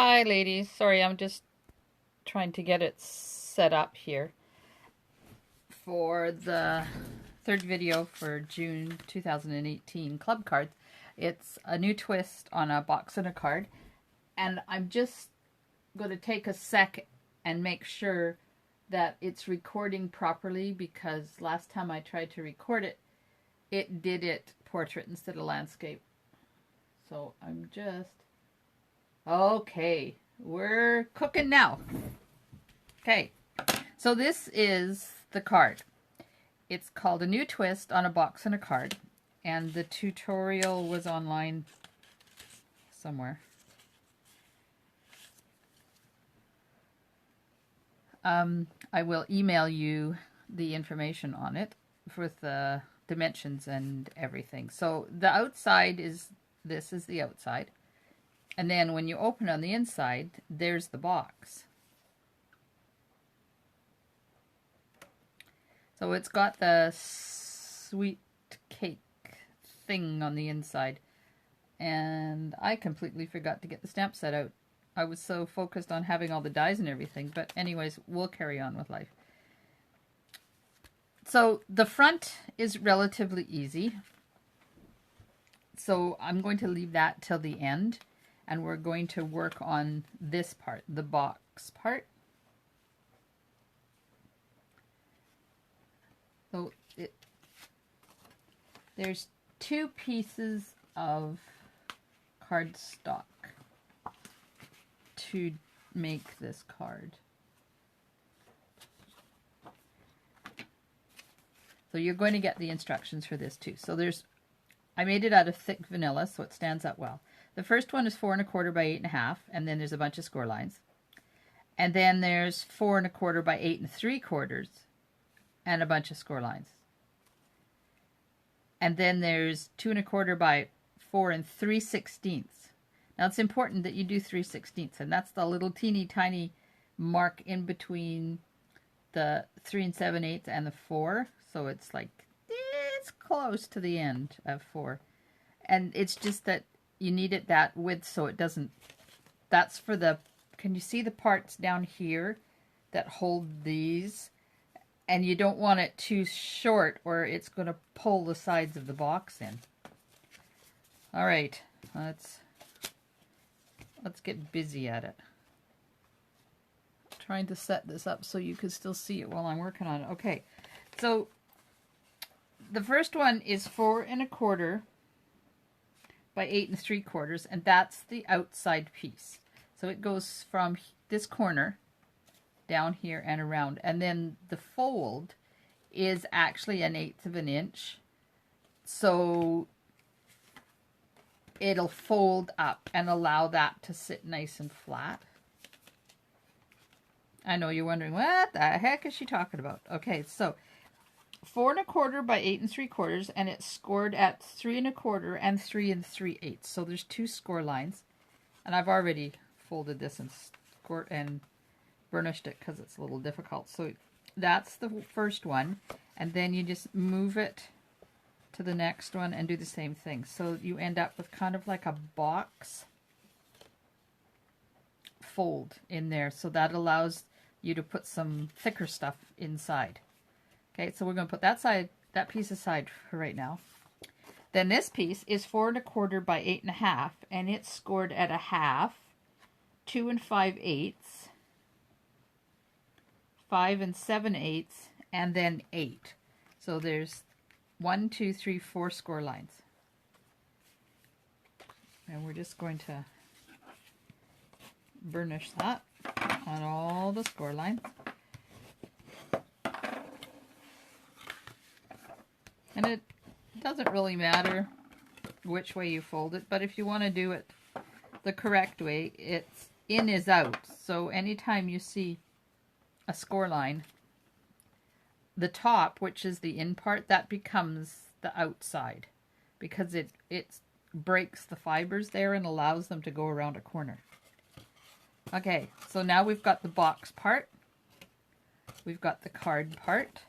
Hi, ladies. Sorry, I'm just trying to get it set up here for the third video for June 2018 club cards. It's a new twist on a box and a card, and I'm just going to take a sec and make sure that it's recording properly, because last time I tried to record it, it did it portrait instead of landscape. So I'm just... Okay, we're cooking now. Okay, so this is the card. It's called A New Twist on a Box and a Card, and the tutorial was online somewhere. I will email you the information on it with the dimensions and everything. So the outside is, this is the outside. And then when you open on the inside, there's the box. So it's got the sweet cake thing on the inside. And I completely forgot to get the stamp set out. I was so focused on having all the dies and everything. But anyways, we'll carry on with life. So the front is relatively easy. So I'm going to leave that till the end. And we're going to work on this part, the box part. So there's two pieces of cardstock to make this card. So you're going to get the instructions for this too. So I made it out of thick vanilla, so it stands up well. The first one is 4 1/4 by 8 1/2, and then there's a bunch of score lines. And then there's 4 1/4 by 8 3/4, and a bunch of score lines. And then there's 2 1/4 by 4 3/16. Now it's important that you do 3/16, and that's the little teeny tiny mark in between the 3 7/8 and the 4. So it's like, it's close to the end of 4. And it's just that you need it that width so it doesn't, that's for the, can you see the parts down here that hold these? And you don't want it too short or it's going to pull the sides of the box in. All right, let's get busy at it. I'm trying to set this up so you can still see it while I'm working on it. Okay, so the first one is 4 1/4 by 8 3/4, and that's the outside piece. So it goes from this corner down here and around, and then the fold is actually 1/8 of an inch, so it'll fold up and allow that to sit nice and flat. I know you're wondering, what the heck is she talking about? Okay, so 4 1/4 by 8 3/4, and it's scored at 3 1/4 and 3 3/8. So there's two score lines, and I've already folded this and scored and burnished it because it's a little difficult. So that's the first one, and then you just move it to the next one and do the same thing. So you end up with kind of like a box fold in there. So that allows you to put some thicker stuff inside. Okay, so we're going to put that piece aside for right now. Then this piece is 4 1/4 by 8 1/2, and it's scored at 1/2, 2 5/8, 5 7/8, and then 8. So there's 1, 2, 3, 4 score lines. And we're just going to burnish that on all the score lines. And it doesn't really matter which way you fold it, but if you want to do it the correct way, it's in is out. So anytime you see a score line, the top, which is the in part, that becomes the outside, because it breaks the fibers there and allows them to go around a corner. Okay, so now we've got the box part, we've got the card part.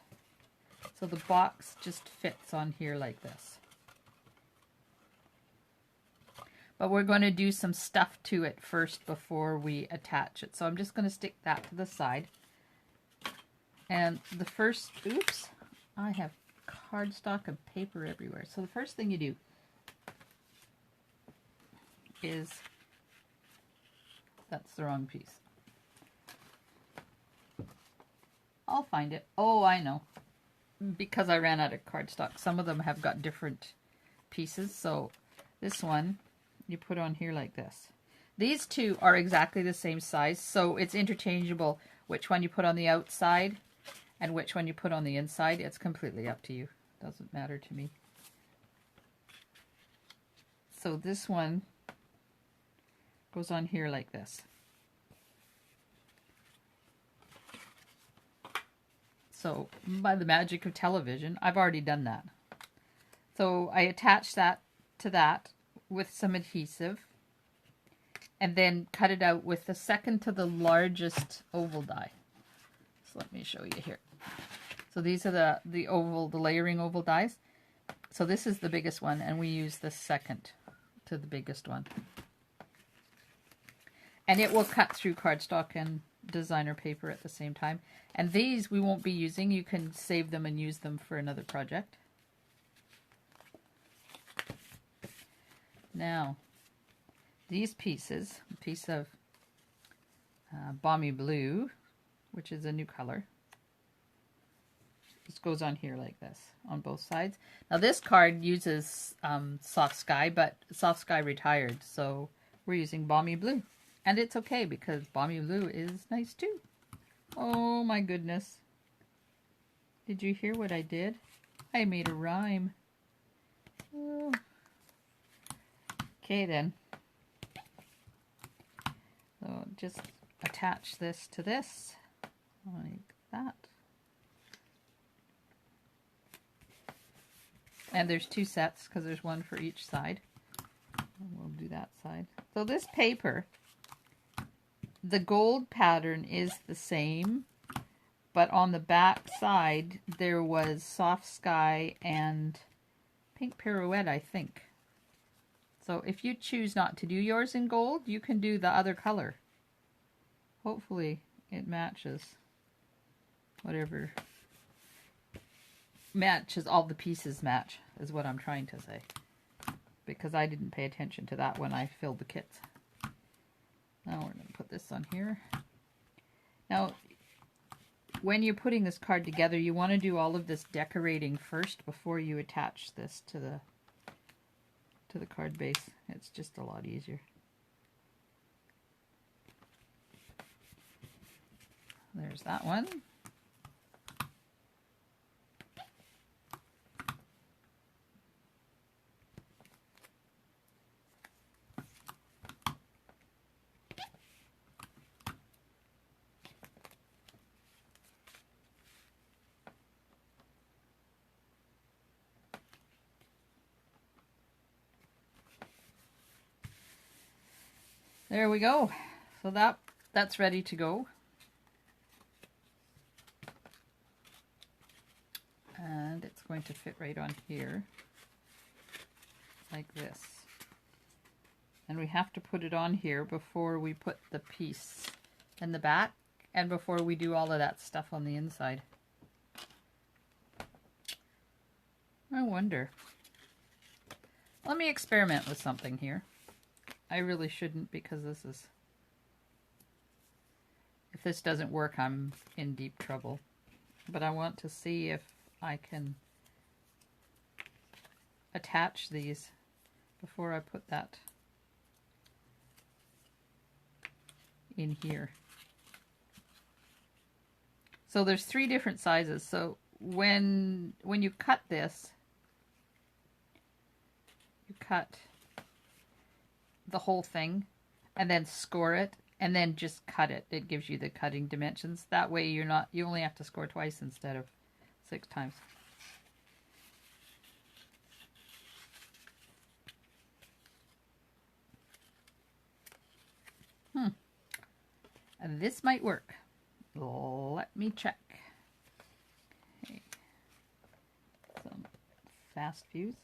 So the box just fits on here like this. but we're going to do some stuff to it first before we attach it. So I'm just going to stick that to the side. And the first, oops, I have cardstock and paper everywhere. So the first thing you do is, that's the wrong piece. I'll find it. Oh, I know. Because I ran out of cardstock. Some of them have got different pieces. So this one you put on here like this. These two are exactly the same size, so it's interchangeable which one you put on the outside and which one you put on the inside. It's completely up to you. Doesn't matter to me. So this one goes on here like this. So by the magic of television, I've already done that. So I attach that to that with some adhesive and then cut it out with the second to the largest oval die. So let me show you here. So these are the layering oval dies. So this is the biggest one, and we use the second to the biggest one. And it will cut through cardstock and designer paper at the same time. And these we won't be using. You can save them and use them for another project. Now, these pieces, a piece of Balmy Blue, which is a new color. This goes on here like this, on both sides. Now this card uses Soft Sky, but Soft Sky retired, so we're using Balmy Blue. And it's okay, because Balmy Blue is nice too. Oh my goodness. Did you hear what I did? I made a rhyme. Oh. Okay then. So just attach this to this, like that. And there's two sets, because there's one for each side. And we'll do that side. So this paper, the gold pattern is the same, but on the back side there was Soft Sky and Pink Pirouette, I think. So if you choose not to do yours in gold, you can do the other color. Hopefully it matches whatever matches, all the pieces match, is what I'm trying to say. Because I didn't pay attention to that when I filled the kits. Now we're going to put this on here. Now, when you're putting this card together, you want to do all of this decorating first before you attach this to the card base. It's just a lot easier. There's that one. There we go. So that's ready to go. And it's going to fit right on here, like this. And we have to put it on here before we put the piece in the back and before we do all of that stuff on the inside. I wonder. Let me experiment with something here. I really shouldn't, because if this doesn't work, I'm in deep trouble. But I want to see if I can attach these before I put that in here. So there's 3 different sizes. So when you cut this, you cut the whole thing and then score it and then just cut it. It gives you the cutting dimensions. That way you only have to score twice instead of 6 times. And this might work. Let me check. Okay. Some fast fuse.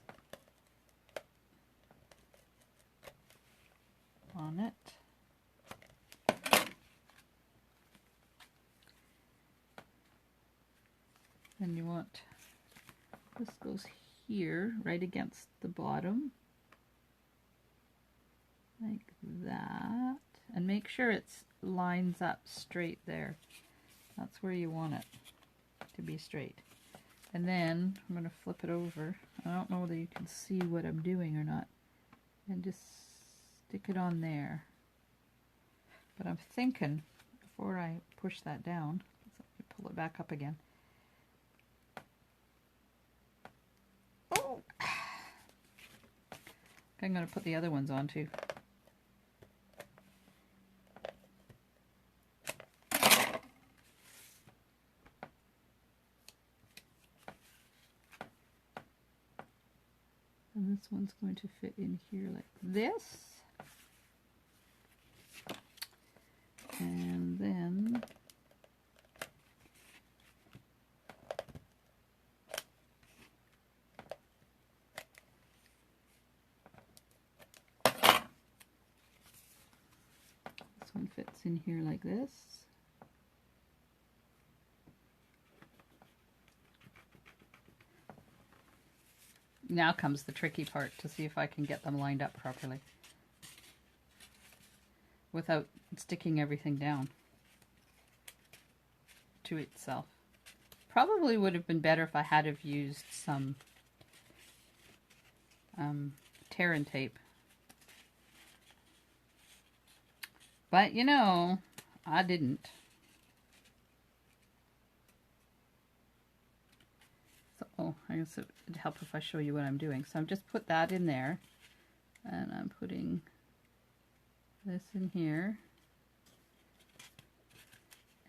on it. And you want, this goes here, right against the bottom, like that. And make sure it lines up straight there. That's where you want it to be straight. And then I'm going to flip it over. I don't know whether you can see what I'm doing or not. And just stick it on there. But I'm thinking, before I push that down, let's pull it back up again. Oh! I'm going to put the other ones on too. And this one's going to fit in here like this. And then this one fits in here like this. Now comes the tricky part, to see if I can get them lined up properly without sticking everything down to itself. Probably would have been better if I had have used some tear and tape. But you know, I didn't. Oh, I guess it would help if I show you what I'm doing. So I'm just put that in there, and I'm putting this in here,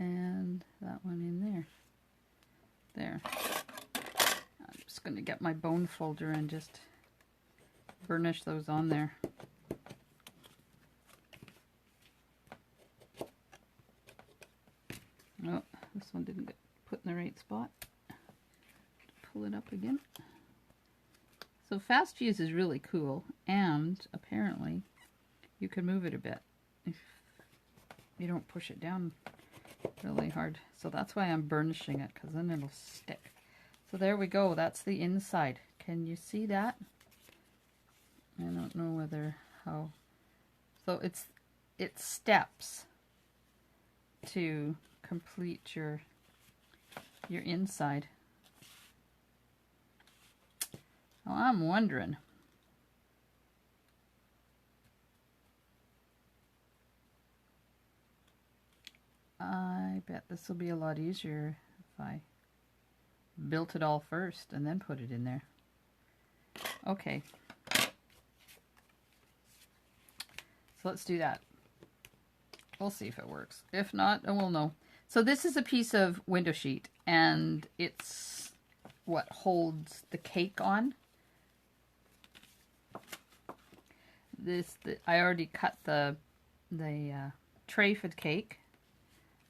and that one in there. There. I'm just going to get my bone folder and just burnish those on there. Oh, this one didn't get put in the right spot. Pull it up again. So fast fuse is really cool, and apparently you can move it a bit if you don't push it down really hard. So that's why I'm burnishing it, because then it'll stick. So there we go. That's the inside. Can you see that? I don't know whether how. So it's steps to complete your inside. Well, I'm wondering. I bet this will be a lot easier if I built it all first and then put it in there. Okay. So let's do that. We'll see if it works. If not, then we'll know. So this is a piece of window sheet, and it's what holds the cake on. I already cut the tray for the cake.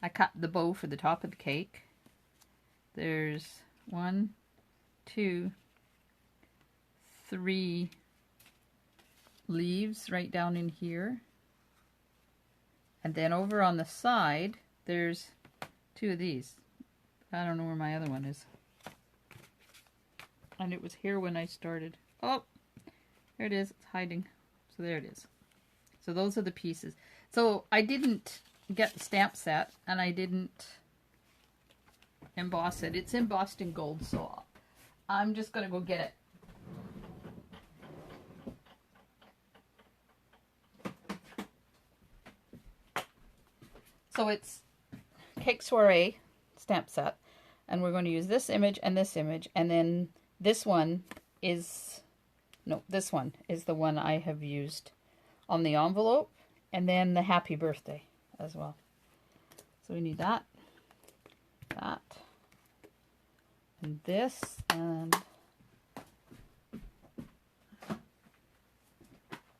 I cut the bow for the top of the cake. There's 1, 2, 3 leaves right down in here. And then over on the side, there's 2 of these. I don't know where my other one is. And it was here when I started. Oh, there it is. It's hiding. So there it is. So those are the pieces. So I didn't get the stamp set, and I didn't emboss it. It's embossed in gold, so I'm just going to go get it. So it's Cake Soiree stamp set, and we're going to use this image, and then this one is, no, this one is the one I have used on the envelope, and then the happy birthday as well. So we need that, and this, and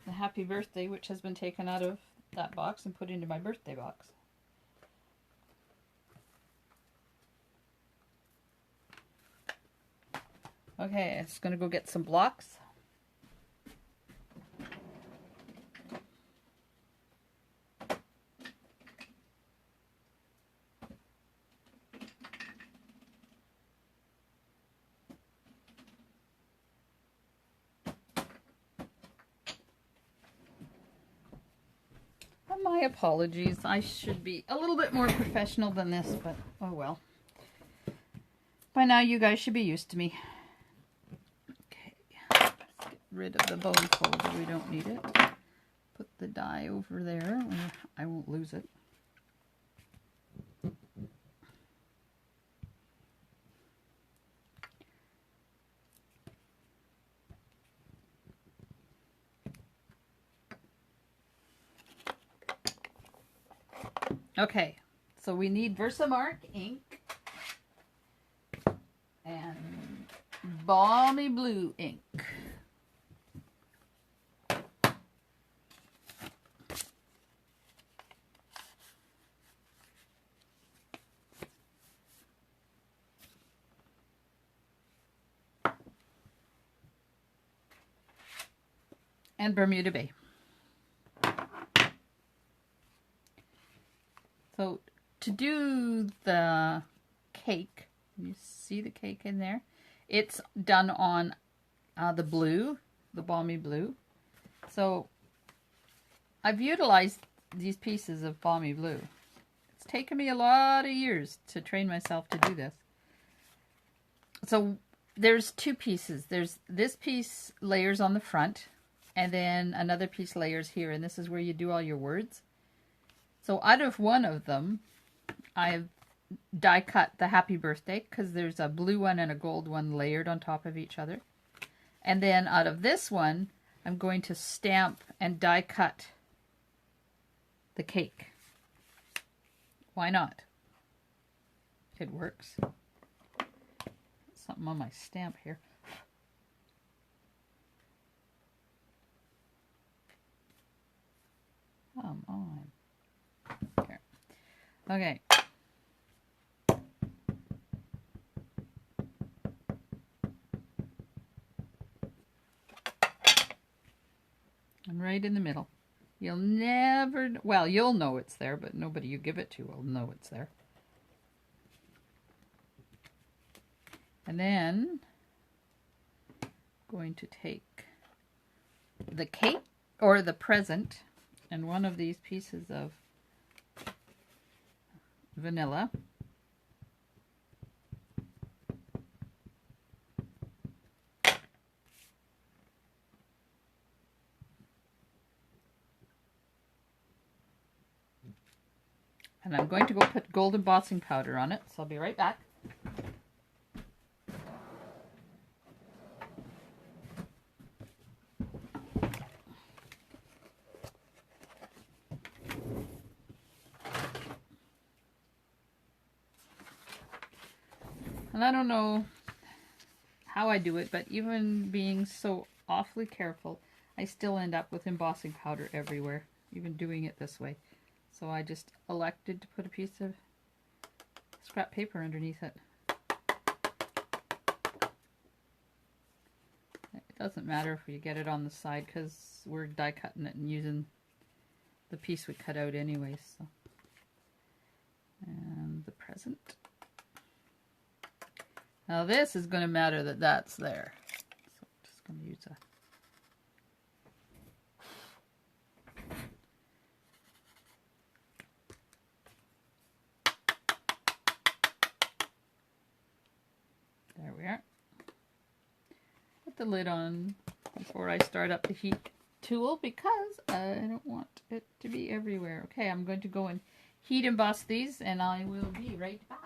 the happy birthday, which has been taken out of that box and put into my birthday box. Okay, I'm just going to go get some blocks. My apologies. I should be a little bit more professional than this, but oh well. By now you guys should be used to me. Okay, let's get rid of the bone folder. We don't need it. Put the die over there where I won't lose it. Okay, so we need Versamark ink and Balmy Blue ink. And Bermuda Bay. So to do the cake, you see the cake in there? It's done on the blue, the Balmy Blue. So I've utilized these pieces of Balmy Blue. It's taken me a lot of years to train myself to do this. So there's two pieces. There's this piece layers on the front, and then another piece layers here, and this is where you do all your words. So out of one of them, I've die cut the happy birthday because there's a blue one and a gold one layered on top of each other. And then out of this one, I'm going to stamp and die cut the cake. Why not? It works. Something on my stamp here. Come on. Here. Okay. And right in the middle. You'll never, well, you'll know it's there, but nobody you give it to will know it's there. And then I'm going to take the cake or the present and one of these pieces of vanilla. And I'm going to go put gold embossing powder on it, so I'll be right back. And I don't know how I do it, but even being so awfully careful, I still end up with embossing powder everywhere, even doing it this way. So I just elected to put a piece of scrap paper underneath it. It doesn't matter if we get it on the side because we're die cutting it and using the piece we cut out anyways. So. And the present. Now this is going to matter that that's there. So I'm just going to use a there we are. Put the lid on before I start up the heat tool because I don't want it to be everywhere. Okay, I'm going to go and heat emboss these and I will be right back.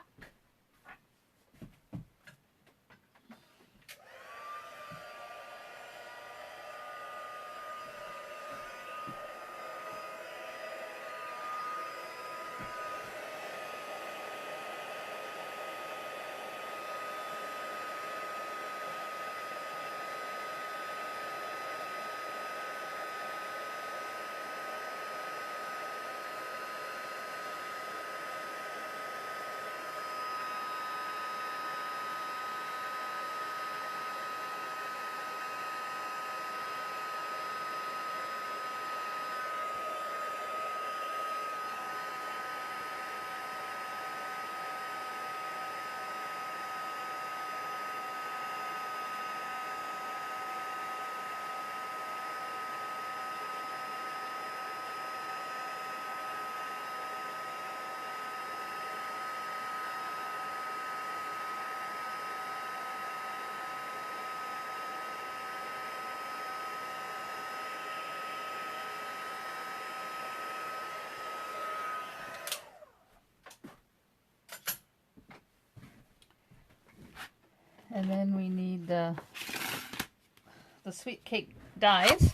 And then we need the sweet cake dies.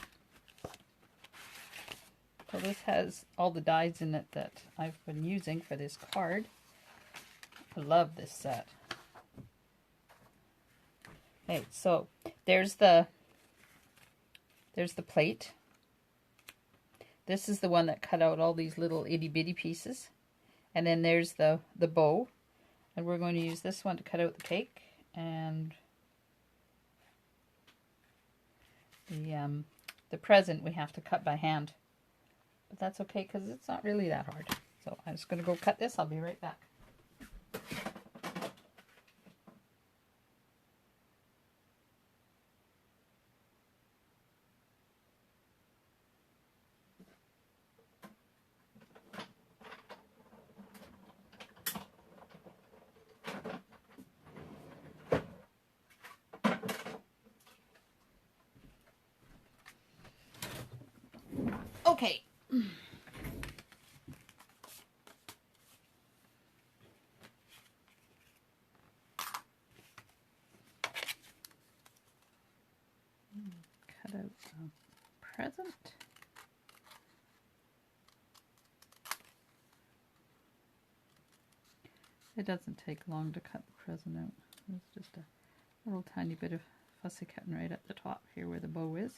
So this has all the dies in it that I've been using for this card. I love this set. Okay, so there's the plate. This is the one that cut out all these little itty bitty pieces. And then there's the bow. And we're going to use this one to cut out the cake. And the present we have to cut by hand. But that's okay because it's not really that hard. So I'm just going to go cut this. I'll be right back. Okay. Cut out the present. It doesn't take long to cut the present out. It's just a little tiny bit of fussy cutting right at the top here where the bow is.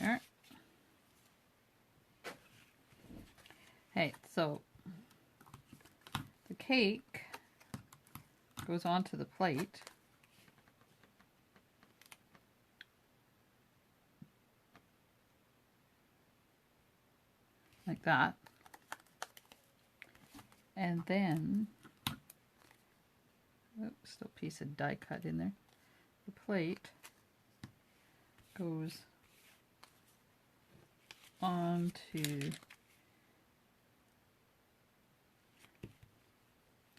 Alright. Hey, so the cake goes onto the plate. Like that. And then, oops, still a piece of die cut in there. The plate goes onto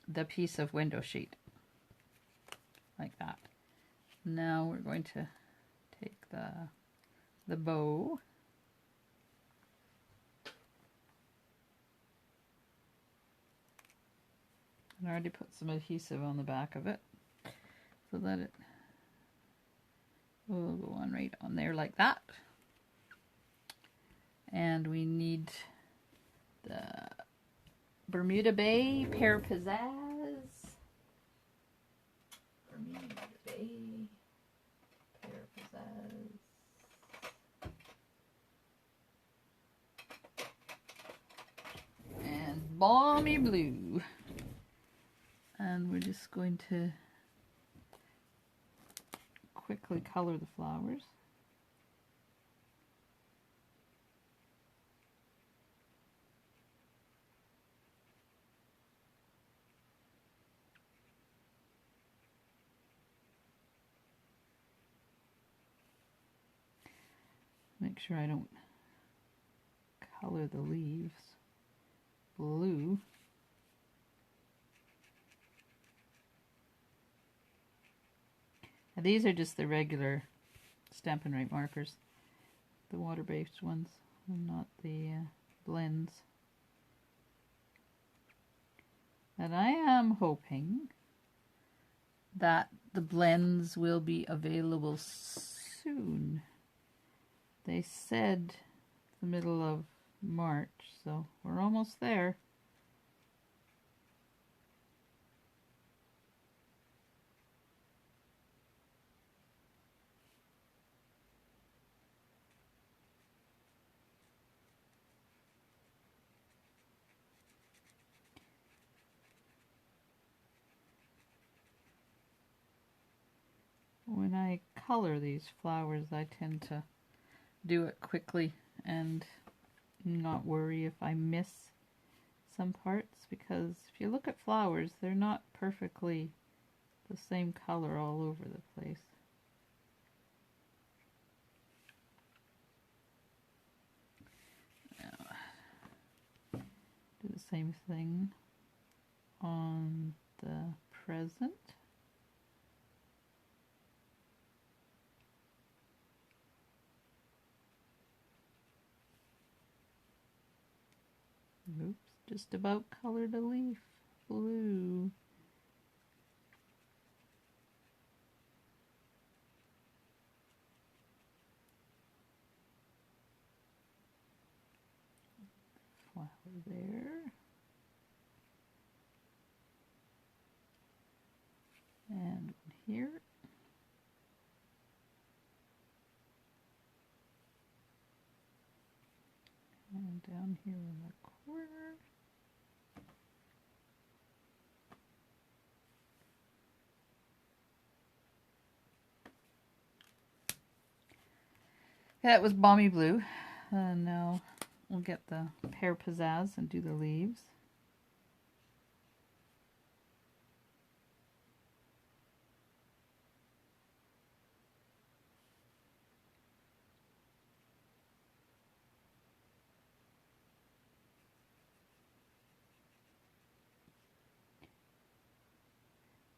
the piece of window sheet. Like that. Now we're going to take the bow. I already put some adhesive on the back of it so that it will go on right on there like that. And we need the Bermuda Bay Pear Pizzazz. Bermuda Bay Pear Pizzazz. And Balmy Blue. And we're just going to quickly color the flowers. Make sure I don't color the leaves blue. Now these are just the regular Stampin' Right markers, the water-based ones, and not the blends. And I am hoping that the blends will be available soon. They said the middle of March, so we're almost there. When I color these flowers, I tend to do it quickly and not worry if I miss some parts, because if you look at flowers, they're not perfectly the same color all over the place. Now, do the same thing on the present. Oops, just about colored a leaf blue. Flower there. And here. And down here in the corner. That was Balmy Blue. Now we'll get the Pear Pizzazz and do the leaves.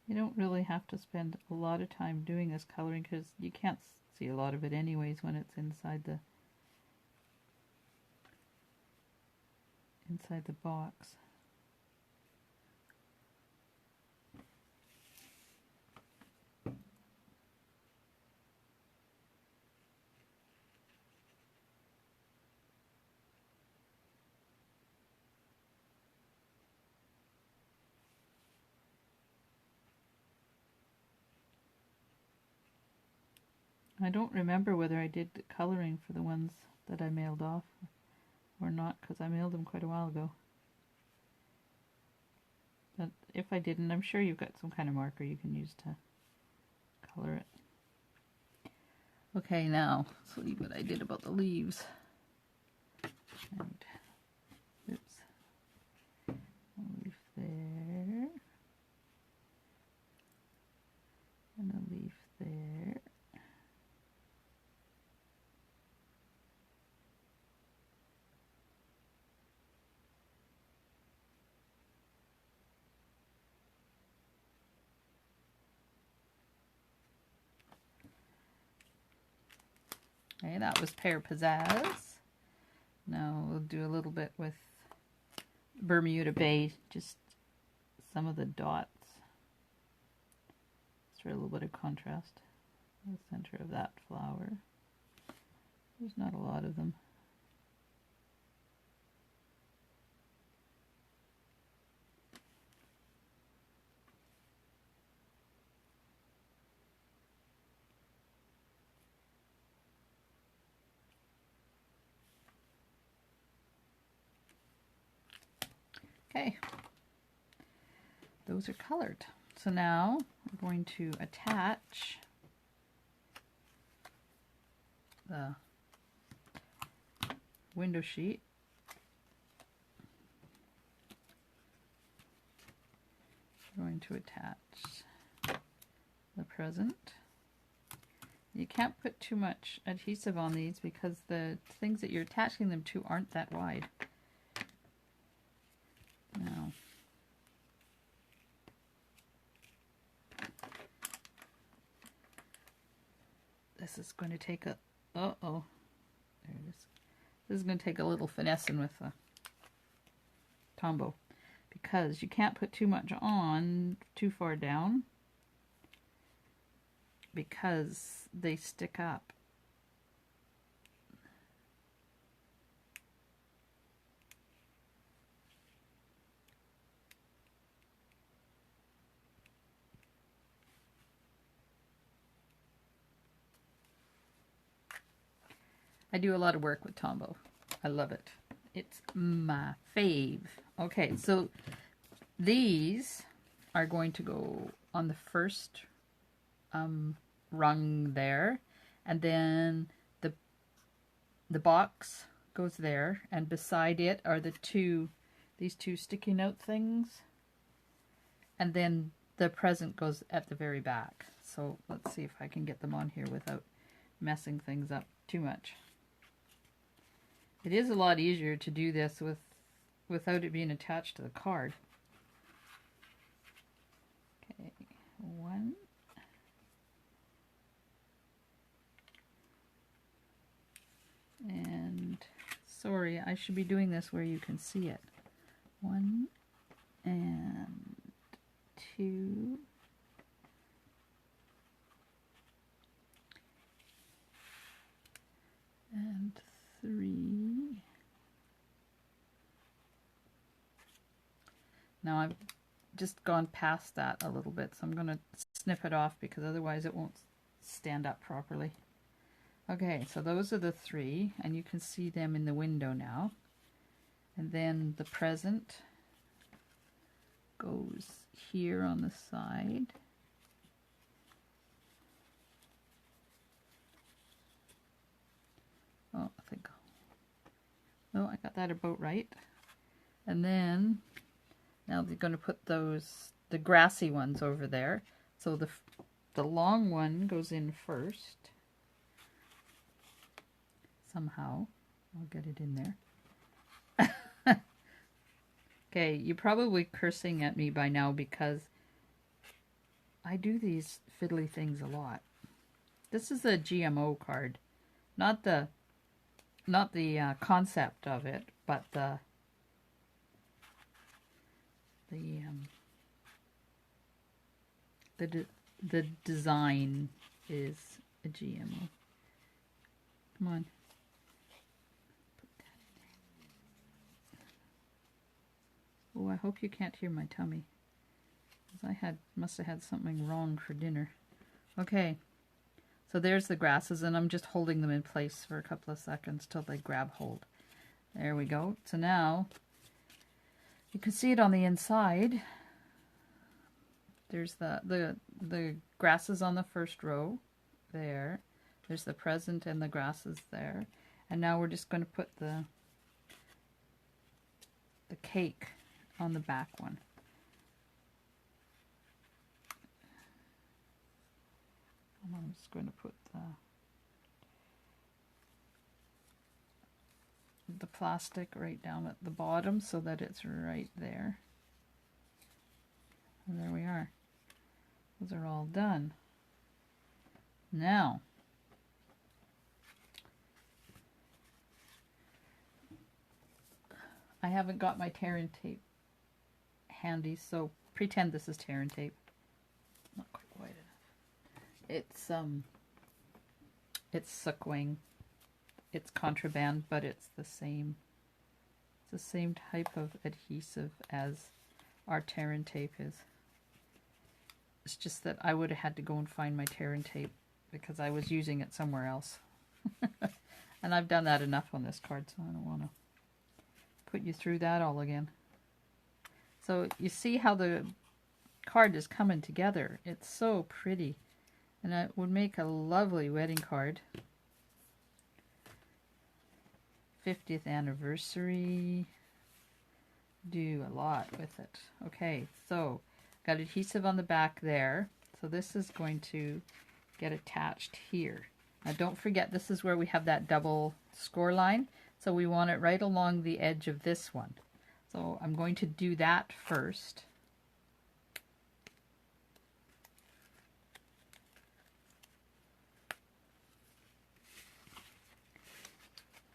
You don't really have to spend a lot of time doing this coloring because you can't see a lot of it anyways when it's inside the box. I don't remember whether I did the coloring for the ones that I mailed off or not, because I mailed them quite a while ago. But if I didn't, I'm sure you've got some kind of marker you can use to color it. Okay, now let's see what I did about the leaves. And oops, a leaf there, and a leaf there. Okay, that was Pear Pizzazz. Now we'll do a little bit with Bermuda Bay, just some of the dots. Just for a little bit of contrast. The center of that flower. There's not a lot of them. Okay, those are colored. So now I'm going to attach the window sheet. I'm going to attach the present. You can't put too much adhesive on these because the things that you're attaching them to aren't that wide. Now, this is going to take a, there it is. This is going to take a little finessing with the Tombow, because you can't put too much on too far down because they stick up. I do a lot of work with Tombow. I love it. It's my fave. Okay, so these are going to go on the first rung there, and then the box goes there, and beside it are these two sticky note things, and then the present goes at the very back. So let's see if I can get them on here without messing things up too much. It is a lot easier to do this without it being attached to the card. Okay, one. And sorry, I should be doing this where you can see it. 1 and 2. And 3. Now I've just gone past that a little bit, so I'm going to snip it off because otherwise it won't stand up properly. Okay, so those are the 3, and you can see them in the window now. And then the present goes here on the side. Oh, I think, no, I got that about right. And then, now they're going to put the grassy ones over there. So the long one goes in first. Somehow, I'll get it in there. Okay, you're probably cursing at me by now because I do these fiddly things a lot. This is a GMO card, not the concept of it, but the design is a GMO. Come on. Oh, I hope you can't hear my tummy. I must have had something wrong for dinner. Okay, so there's the grasses, and I'm just holding them in place for a couple of seconds till they grab hold. There we go. So now, you can see it on the inside. There's the grasses on the first row there. There's the present and the grasses there. And now we're just going to put the cake on the back one. And I'm just going to put the plastic right down at the bottom so that it's right there. And there we are. Those are all done. Now, I haven't got my tear and tape handy, so pretend this is tear and tape. Not quite white enough. It's Sukwing. It's contraband, but it's the same type of adhesive as our tear and tape is. It's just that I would have had to go and find my tear and tape because I was using it somewhere else. And I've done that enough on this card, so I don't want to put you through that all again. So you see how the card is coming together. It's so pretty. And it would make a lovely wedding card. 50th anniversary. Do a lot with it. Okay, so got adhesive on the back there. So this is going to get attached here. Now don't forget, this is where we have that double score line. So we want it right along the edge of this one. So I'm going to do that first.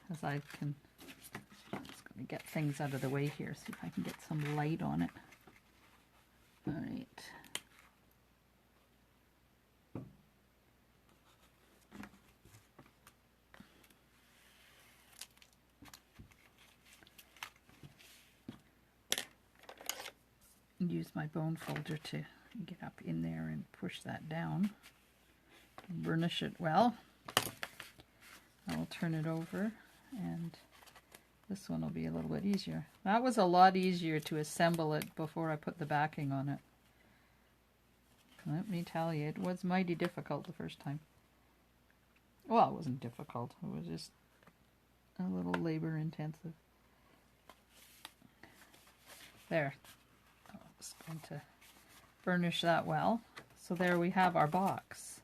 As I can, I'm just going to get things out of the way here, see if I can get some light on it. All right. Use my bone folder to get up in there and push that down. Burnish it well. I will turn it over, and this one will be a little bit easier. That was a lot easier to assemble it before I put the backing on it. Let me tell you, it was mighty difficult the first time. Well, it wasn't difficult. It was just a little labor intensive. There. I'm just going to burnish that well. So there we have our box.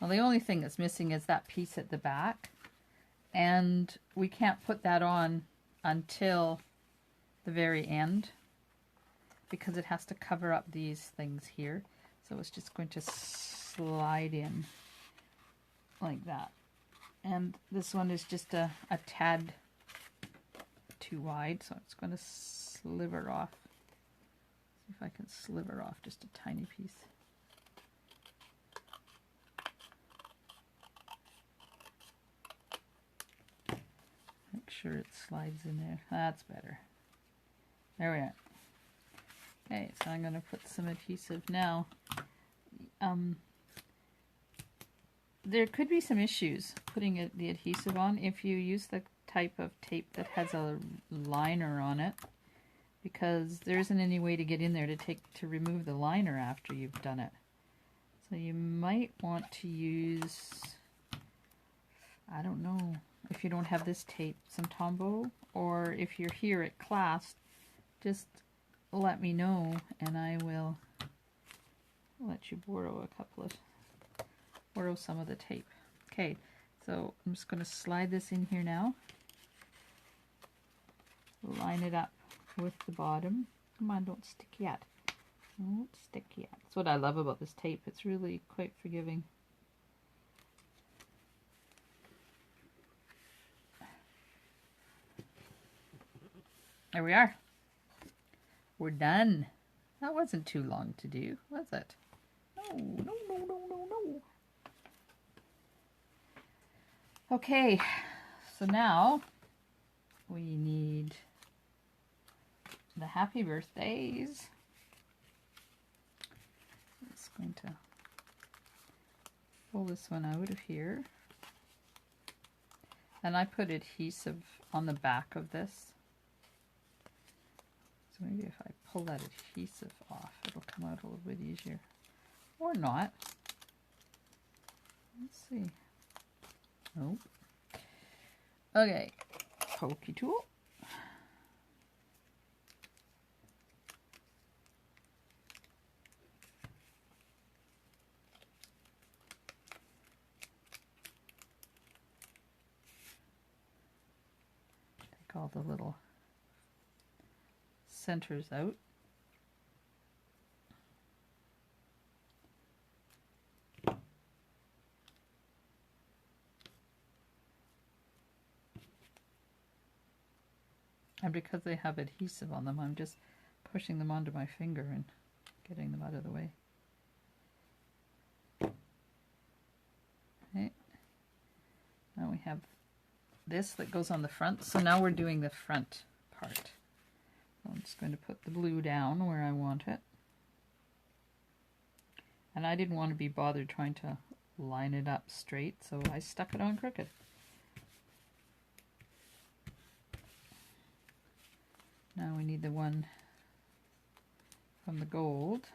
Well, the only thing that's missing is that piece at the back, and we can't put that on until the very end because it has to cover up these things here. So it's just going to slide in like that. And this one is just a tad too wide, so it's going to sliver off. See if I can sliver off just a tiny piece. Make sure it slides in there. That's better. There we are. Okay, so I'm going to put some adhesive now. There could be some issues putting the adhesive on if you use the type of tape that has a liner on it, because there isn't any way to get in there to remove the liner after you've done it. So you might want to use, I don't know, if you don't have this tape, some Tombow, or if you're here at class, just let me know and I will let you borrow some of the tape. Okay, so I'm just going to slide this in here now. Line it up with the bottom. Come on, don't stick yet. Don't stick yet. That's what I love about this tape. It's really quite forgiving. There we are. We're done. That wasn't too long to do, was it? No. Okay, so now we need the happy birthdays. I'm just going to pull this one out of here. And I put adhesive on the back of this. So maybe if I pull that adhesive off, it'll come out a little bit easier. Or not. Let's see. Nope. Okay. Pokey tool. Take all the little centers out. And because they have adhesive on them, I'm just pushing them onto my finger and getting them out of the way. Okay. Now we have this that goes on the front. So now we're doing the front part. So I'm just going to put the blue down where I want it. And I didn't want to be bothered trying to line it up straight, so I stuck it on crooked. Now we need the one from the gold.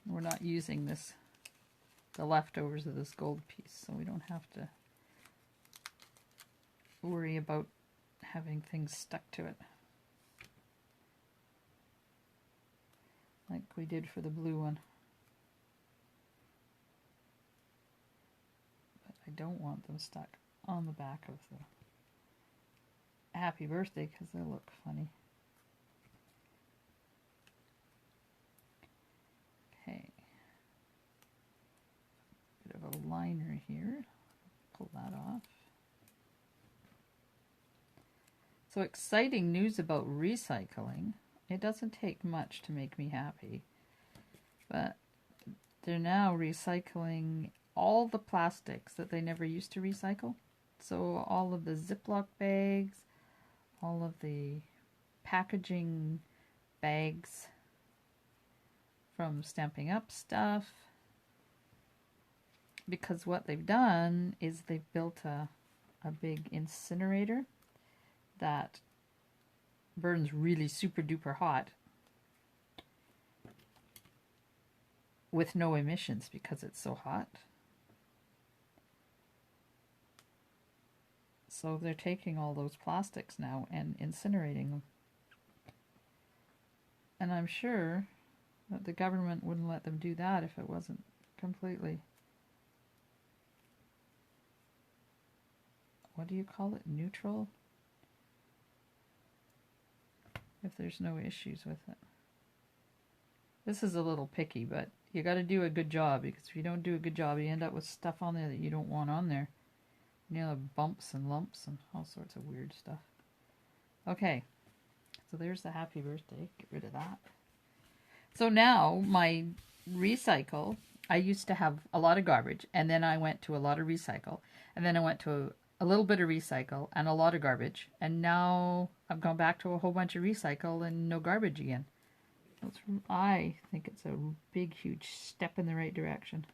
We're not using the leftovers of this gold piece, so we don't have to worry about having things stuck to it like we did for the blue one. But I don't want them stuck on the back of the happy birthday because they'll look funny. Okay, bit of a liner here, pull that off. So exciting news about recycling. It doesn't take much to make me happy, but they're now recycling all the plastics that they never used to recycle. So all of the Ziploc bags, all of the packaging bags from Stampin' Up stuff. Because what they've done is they've built a big incinerator that burns really super duper hot with no emissions because it's so hot. So they're taking all those plastics now and incinerating them. And I'm sure that the government wouldn't let them do that if it wasn't completely, what do you call it, neutral? If there's no issues with it. This is a little picky, but you got to do a good job, because if you don't do a good job, you end up with stuff on there that you don't want on there. You know, bumps and lumps and all sorts of weird stuff. Okay, so there's the happy birthday. Get rid of that. So now my recycle, I used to have a lot of garbage, and then I went to a lot of recycle, and then I went to a little bit of recycle and a lot of garbage, and now I've gone back to a whole bunch of recycle and no garbage again. I think it's a big, huge step in the right direction.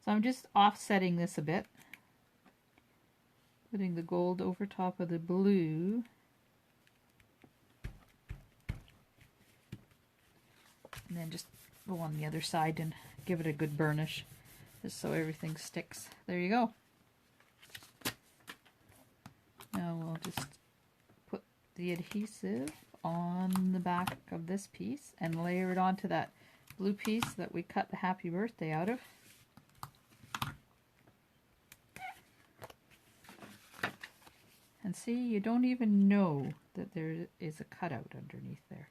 So I'm just offsetting this a bit, putting the gold over top of the blue. And then just go on the other side and give it a good burnish, just so everything sticks. There you go. Now we'll just put the adhesive on the back of this piece and layer it onto that blue piece that we cut the happy birthday out of. And see, you don't even know that there is a cutout underneath there.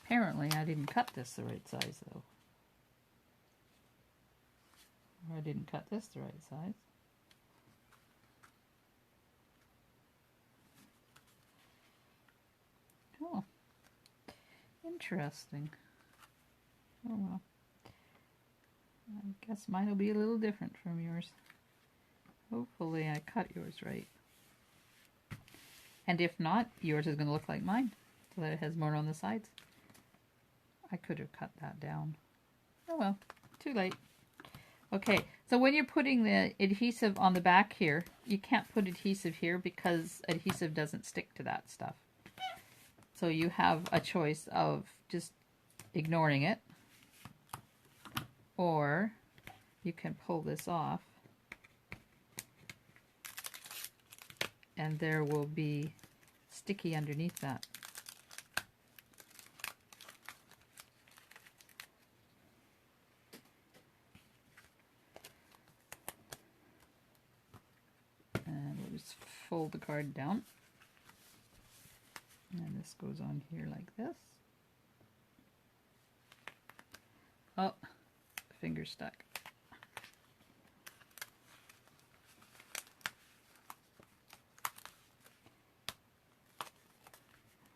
Apparently I didn't cut this the right size though. Or I didn't cut this the right size. Oh, interesting. Oh well. I guess mine will be a little different from yours. Hopefully I cut yours right. And if not, yours is going to look like mine, so that it has more on the sides. I could have cut that down. Oh well, too late. Okay, so when you're putting the adhesive on the back here, you can't put adhesive here because adhesive doesn't stick to that stuff. So you have a choice of just ignoring it, or you can pull this off and there will be sticky underneath that. And we'll just fold the card down. And this goes on here like this. Oh, the finger stuck.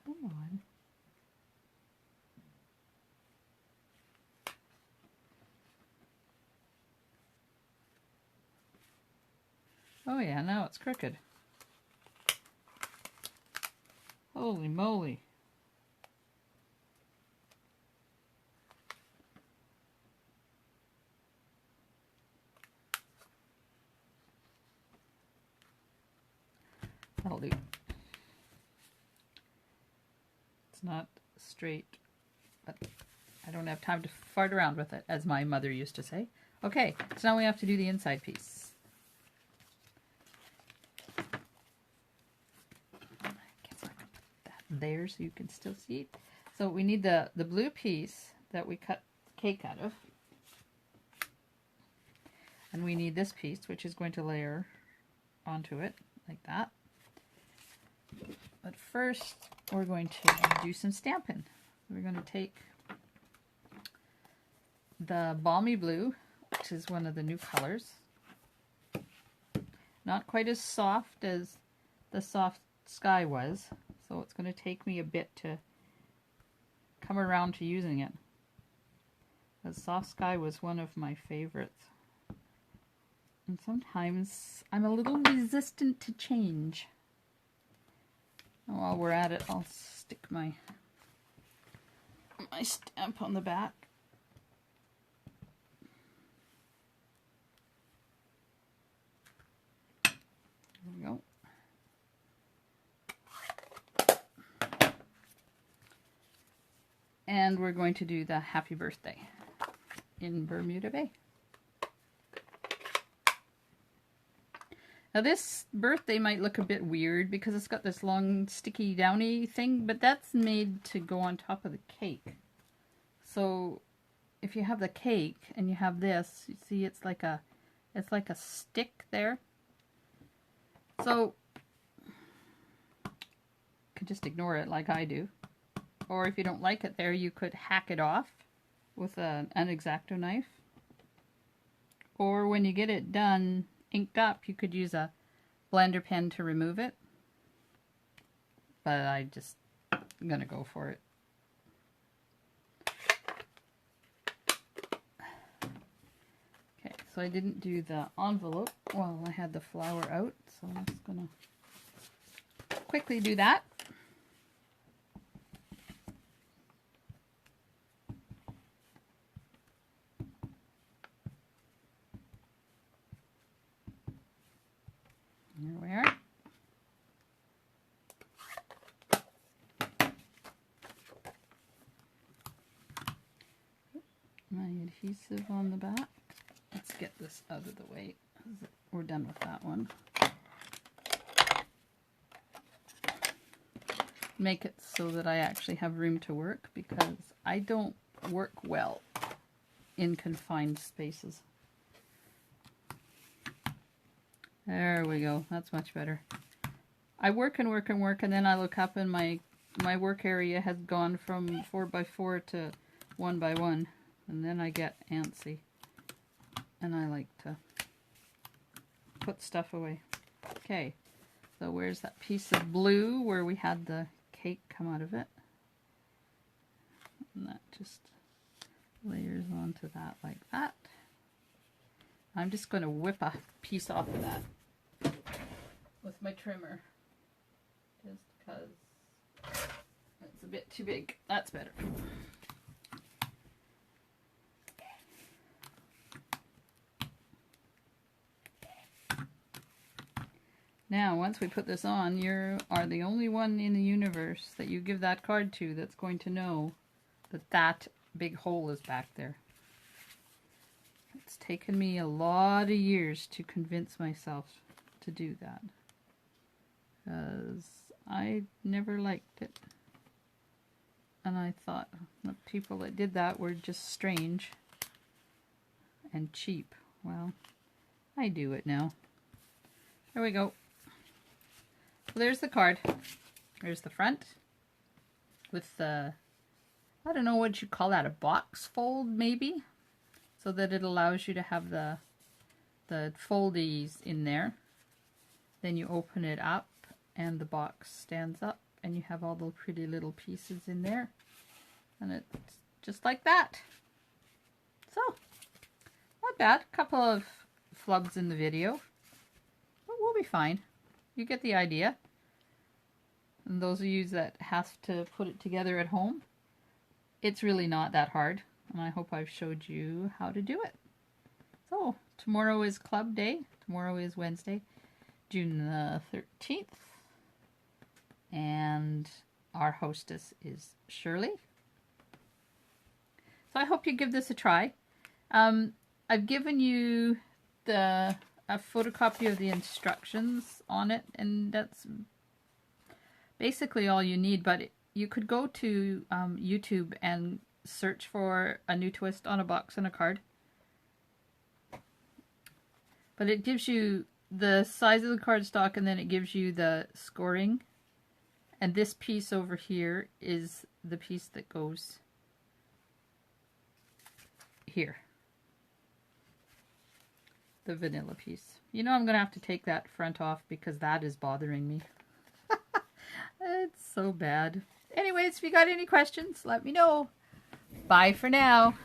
Come on. Oh yeah, now it's crooked. Holy moly. That'll do. It's not straight, but I don't have time to fart around with it, as my mother used to say. Okay, so now we have to do the inside piece. I guess I can put that there so you can still see it. So we need the blue piece that we cut cake out of. And we need this piece, which is going to layer onto it like that. But first, we're going to do some stamping. We're going to take the Balmy Blue, which is one of the new colors. Not quite as soft as the Soft Sky was, so it's going to take me a bit to come around to using it. The Soft Sky was one of my favorites. And sometimes I'm a little resistant to change. While we're at it, I'll stick my stamp on the back. There we go. And we're going to do the happy birthday in Bermuda Bay. Now this birthday might look a bit weird because it's got this long sticky downy thing, but that's made to go on top of the cake. So if you have the cake and you have this, you see it's like a stick there. So you could just ignore it like I do. Or if you don't like it there, you could hack it off with an X-Acto knife. Or when you get it done, inked up, you could use a blender pen to remove it. But I'm gonna go for it. Okay, so I didn't do the envelope while I had the flower out, so I'm just gonna quickly do that. Here we are. My adhesive on the back. Let's get this out of the way. We're done with that one. Make it so that I actually have room to work because I don't work well in confined spaces. There we go. That's much better. I work and work and work, and then I look up and my work area has gone from 4x4 to 1x1, and then I get antsy. And I like to put stuff away. Okay, so where's that piece of blue where we had the cake come out of it? And that just layers onto that like that. I'm just going to whip a piece off of that with my trimmer, just because it's a bit too big. That's better. Now, once we put this on, you are the only one in the universe that you give that card to that's going to know that that big hole is back there. It's taken me a lot of years to convince myself to do that, because I never liked it. And I thought the people that did that were just strange and cheap. Well, I do it now. There we go. So there's the card. There's the front with the, I don't know what you call that, a box fold maybe? So that it allows you to have the foldies in there. Then you open it up and the box stands up and you have all the pretty little pieces in there. And it's just like that. So, not bad. A couple of flubs in the video. But we'll be fine. You get the idea. And those of you that have to put it together at home, it's really not that hard. And I hope I've showed you how to do it. So, tomorrow is club day. Tomorrow is Wednesday, June the 13th. And our hostess is Shirley. So I hope you give this a try. I've given you a photocopy of the instructions on it, and that's basically all you need. But you could go to YouTube and search for a new twist on a box and a card. But it gives you the size of the cardstock, and then it gives you the scoring. And this piece over here is the piece that goes here. The vanilla piece. You know I'm going to have to take that front off because that is bothering me. It's so bad. Anyways, if you got any questions, let me know. Bye for now.